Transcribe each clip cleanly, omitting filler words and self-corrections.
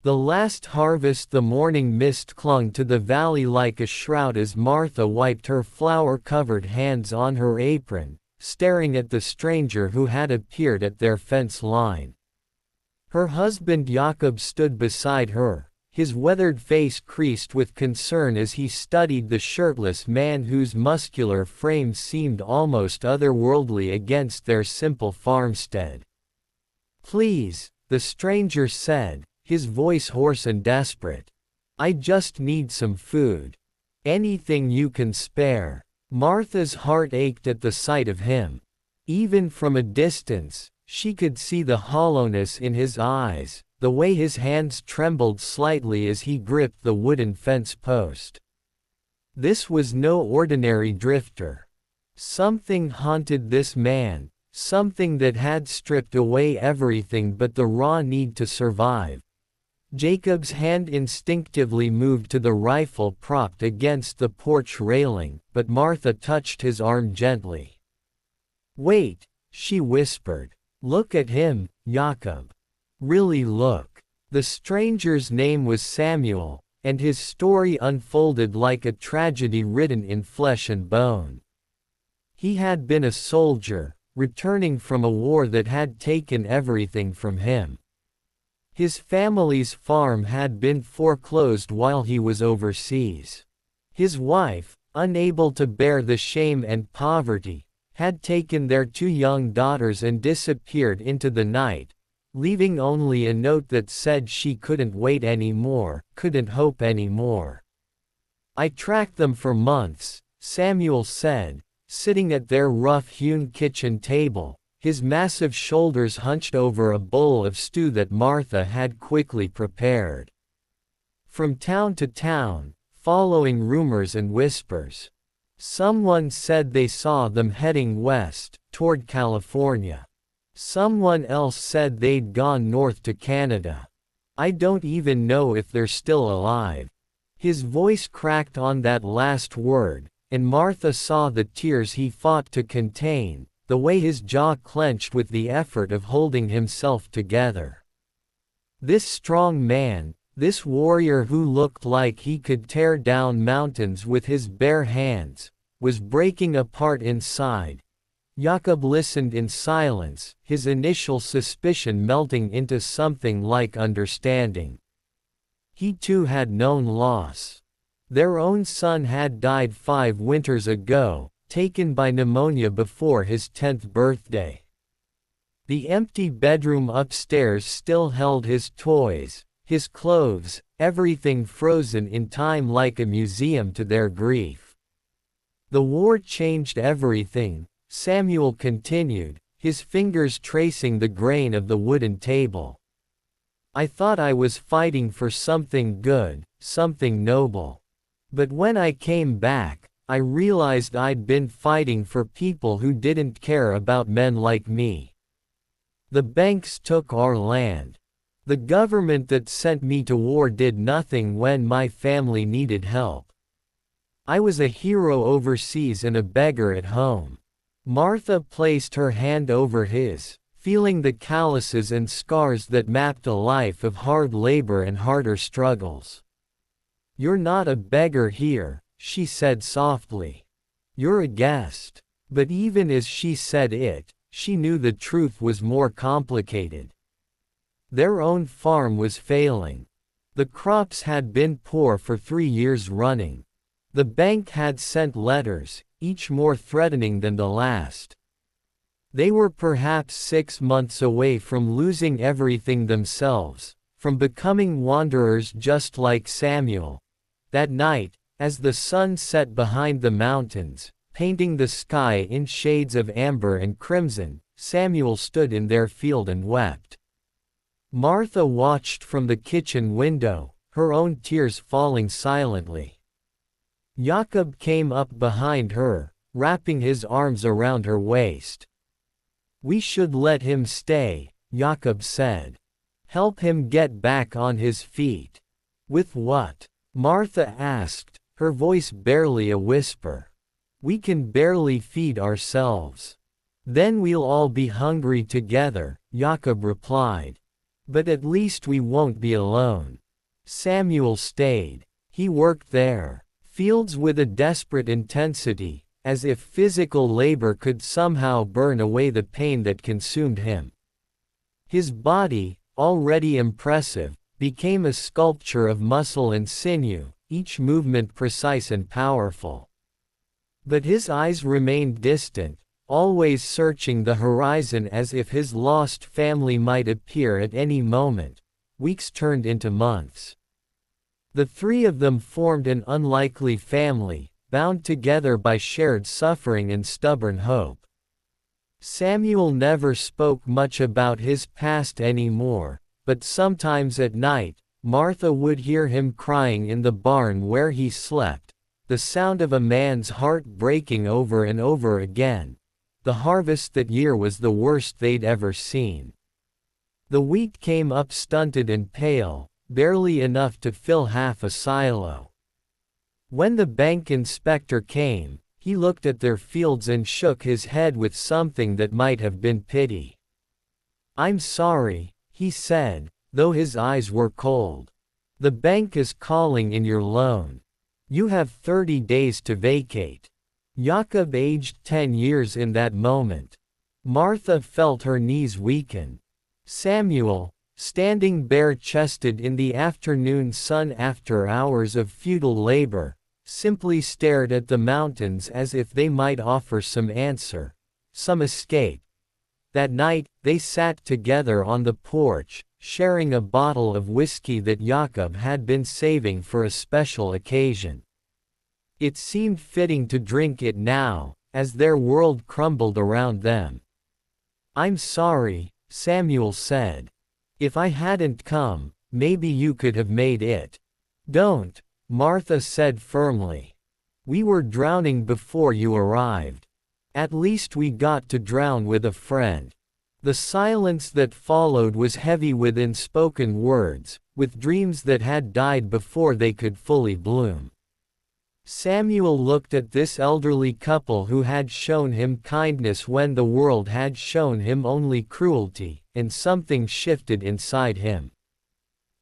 The last harvest. The morning mist clung to the valley like a shroud as Martha wiped her flour-covered hands on her apron, staring at the stranger who had appeared at their fence line. Her husband Jakob stood beside her, his weathered face creased with concern as he studied the shirtless man whose muscular frame seemed almost otherworldly against their simple farmstead. "Please," the stranger said, his voice hoarse and desperate. "I just need some food. Anything you can spare." Martha's heart ached at the sight of him. Even from a distance, she could see the hollowness in his eyes, the way his hands trembled slightly as he gripped the wooden fence post. This was no ordinary drifter. Something haunted this man, something that had stripped away everything but the raw need to survive. Jacob's hand instinctively moved to the rifle propped against the porch railing, but Martha touched his arm gently. "Wait," she whispered. "Look at him, Jakob. Really look." The stranger's name was Samuel, and his story unfolded like a tragedy written in flesh and bone. He had been a soldier, returning from a war that had taken everything from him. His family's farm had been foreclosed while he was overseas. His wife, unable to bear the shame and poverty, had taken their 2 young daughters and disappeared into the night, leaving only a note that said she couldn't wait anymore, couldn't hope anymore. "I tracked them for months," Samuel said, sitting at their rough-hewn kitchen table, his massive shoulders hunched over a bowl of stew that Martha had quickly prepared. "From town to town, following rumors and whispers. Someone said they saw them heading west, toward California. Someone else said they'd gone north to Canada. I don't even know if they're still alive." His voice cracked on that last word, and Martha saw the tears he fought to contain, the way his jaw clenched with the effort of holding himself together. This strong man, this warrior who looked like he could tear down mountains with his bare hands, was breaking apart inside. Jakob listened in silence, his initial suspicion melting into something like understanding. He too had known loss. Their own son had died 5 winters ago, taken by pneumonia before his 10th birthday. The empty bedroom upstairs still held his toys, his clothes, everything frozen in time like a museum to their grief. "The war changed everything," Samuel continued, his fingers tracing the grain of the wooden table. "I thought I was fighting for something good, something noble. But when I came back, I realized I'd been fighting for people who didn't care about men like me. The banks took our land. The government that sent me to war did nothing when my family needed help. I was a hero overseas and a beggar at home." Martha placed her hand over his, feeling the calluses and scars that mapped a life of hard labor and harder struggles. "You're not a beggar here," she said softly. "You're a guest." But even as she said it, she knew the truth was more complicated. Their own farm was failing. The crops had been poor for 3 years running. The bank had sent letters, each more threatening than the last. They were perhaps 6 months away from losing everything themselves, from becoming wanderers just like Samuel. That night, as the sun set behind the mountains, painting the sky in shades of amber and crimson, Samuel stood in their field and wept. Martha watched from the kitchen window, her own tears falling silently. Jakob came up behind her, wrapping his arms around her waist. "We should let him stay," Jakob said. "Help him get back on his feet." "With what?" Martha asked, her voice barely a whisper. "We can barely feed ourselves. Then we'll all be hungry together," Jakob replied. But at least we won't be alone. Samuel stayed. He worked there. Fields with a desperate intensity, as if physical labor could somehow burn away the pain that consumed him. His body, already impressive, became a sculpture of muscle and sinew, each movement precise and powerful. But his eyes remained distant, always searching the horizon as if his lost family might appear at any moment. Weeks turned into months. The three of them formed an unlikely family, bound together by shared suffering and stubborn hope. Samuel never spoke much about his past anymore, but sometimes at night, Martha would hear him crying in the barn where he slept, the sound of a man's heart breaking over and over again. The harvest that year was the worst they'd ever seen. The wheat came up stunted and pale, barely enough to fill half a silo. When the bank inspector came, he looked at their fields and shook his head with something that might have been pity. "I'm sorry," he said, though his eyes were cold. "The bank is calling in your loan. You have 30 days to vacate." Jakob aged 10 years in that moment. Martha felt her knees weaken. Samuel, standing bare-chested in the afternoon sun after hours of futile labor, simply stared at the mountains as if they might offer some answer, some escape. That night, they sat together on the porch, sharing a bottle of whiskey that Jakob had been saving for a special occasion. It seemed fitting to drink it now, as their world crumbled around them. "I'm sorry," Samuel said. "If I hadn't come, maybe you could have made it." "Don't," Martha said firmly. "We were drowning before you arrived. At least we got to drown with a friend." The silence that followed was heavy with unspoken words, with dreams that had died before they could fully bloom. Samuel looked at this elderly couple who had shown him kindness when the world had shown him only cruelty, and something shifted inside him.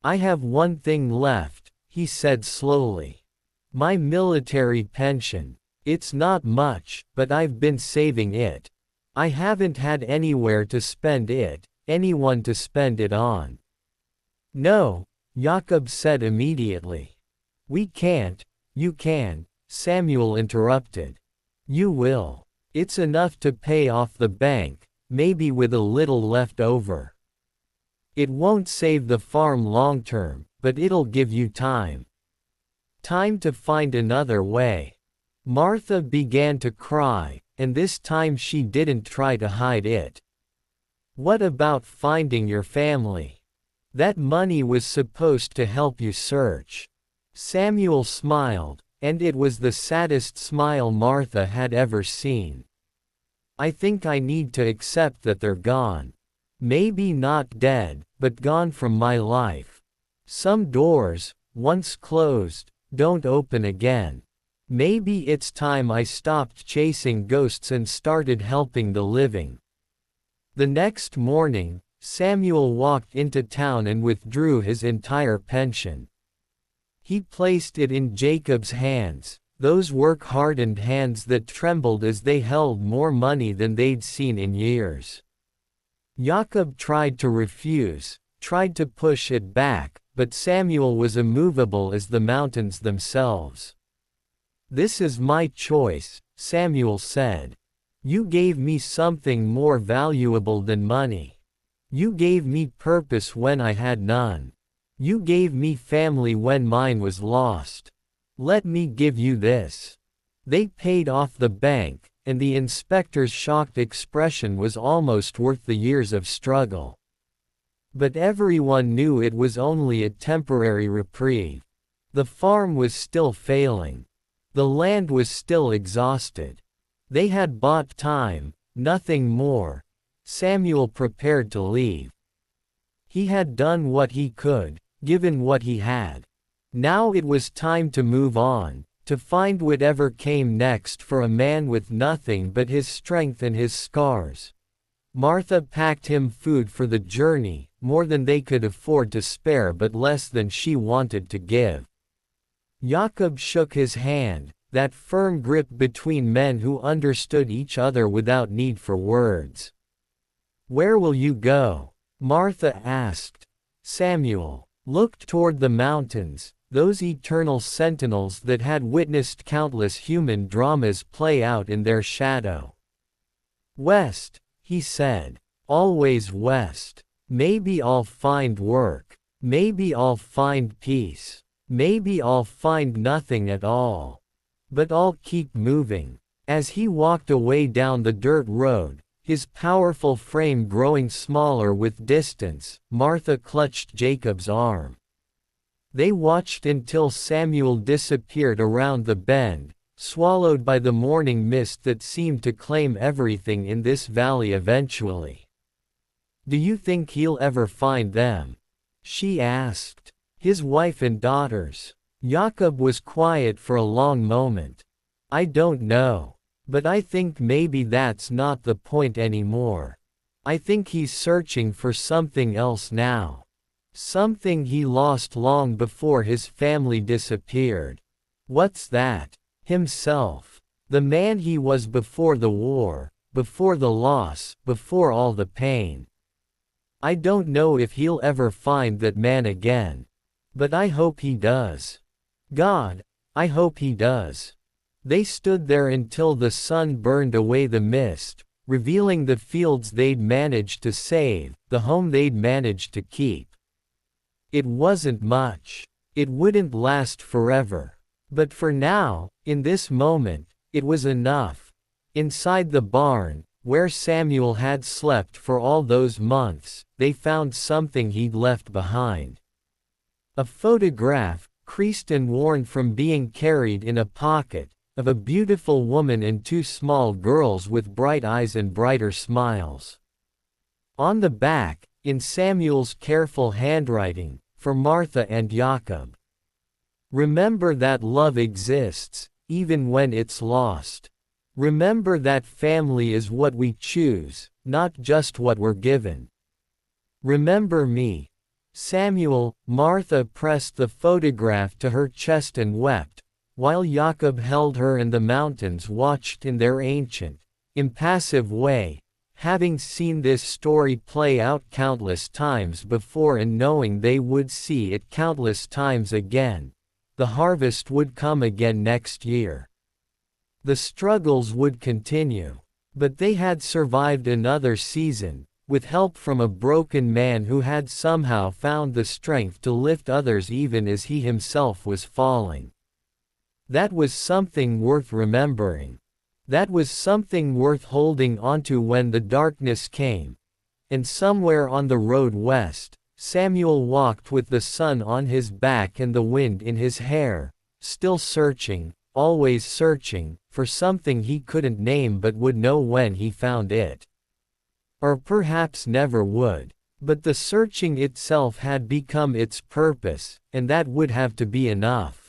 "I have one thing left," he said slowly. "My military pension. It's not much, but I've been saving it. I haven't had anywhere to spend it, anyone to spend it on." "No," Jakob said immediately. "We can't." "You can," Samuel interrupted. "You will. It's enough to pay off the bank, maybe with a little left over. It won't save the farm long term, but it'll give you time. Time to find another way." Martha began to cry, and this time she didn't try to hide it. "What about finding your family? That money was supposed to help you search." Samuel smiled, and it was the saddest smile Martha had ever seen. "I think I need to accept that they're gone. Maybe not dead, but gone from my life. Some doors, once closed, don't open again. Maybe it's time I stopped chasing ghosts and started helping the living." The next morning, Samuel walked into town and withdrew his entire pension. He placed it in Jacob's hands, those work-hardened hands that trembled as they held more money than they'd seen in years. Jakob tried to refuse, tried to push it back, but Samuel was immovable as the mountains themselves. "This is my choice," Samuel said. "You gave me something more valuable than money. You gave me purpose when I had none. You gave me family when mine was lost. Let me give you this." They paid off the bank, and the inspector's shocked expression was almost worth the years of struggle. But everyone knew it was only a temporary reprieve. The farm was still failing. The land was still exhausted. They had bought time, nothing more. Samuel prepared to leave. He had done what he could, given what he had. Now it was time to move on, to find whatever came next for a man with nothing but his strength and his scars. Martha packed him food for the journey, more than they could afford to spare but less than she wanted to give. Jakob shook his hand, that firm grip between men who understood each other without need for words. "Where will you go?" Martha asked. Samuel looked toward the mountains, those eternal sentinels that had witnessed countless human dramas play out in their shadow. "West," he said. "Always west. Maybe I'll find work. Maybe I'll find peace. Maybe I'll find nothing at all. But I'll keep moving." As he walked away down the dirt road, his powerful frame growing smaller with distance, Martha clutched Jacob's arm. They watched until Samuel disappeared around the bend, swallowed by the morning mist that seemed to claim everything in this valley eventually. "Do you think he'll ever find them?" she asked. "His wife and daughters?" Jakob was quiet for a long moment. "I don't know. But I think maybe that's not the point anymore. I think he's searching for something else now. Something he lost long before his family disappeared." "What's that?" "Himself. The man he was before the war, before the loss, before all the pain. I don't know if he'll ever find that man again. But I hope he does. God, I hope he does." They stood there until the sun burned away the mist, revealing the fields they'd managed to save, the home they'd managed to keep. It wasn't much. It wouldn't last forever. But for now, in this moment, it was enough. Inside the barn, where Samuel had slept for all those months, they found something he'd left behind. A photograph, creased and worn from being carried in a pocket, of a beautiful woman and two small girls with bright eyes and brighter smiles. On the back, in Samuel's careful handwriting, for Martha and Jakob. "Remember that love exists, even when it's lost. Remember that family is what we choose, not just what we're given. Remember me." Samuel, Martha pressed the photograph to her chest and wept, while Jakob held her and the mountains watched in their ancient, impassive way, having seen this story play out countless times before and knowing they would see it countless times again. The harvest would come again next year. The struggles would continue. But they had survived another season, with help from a broken man who had somehow found the strength to lift others even as he himself was falling. That was something worth remembering. That was something worth holding onto when the darkness came. And somewhere on the road west, Samuel walked with the sun on his back and the wind in his hair, still searching, always searching, for something he couldn't name but would know when he found it. Or perhaps never would. But the searching itself had become its purpose, and that would have to be enough.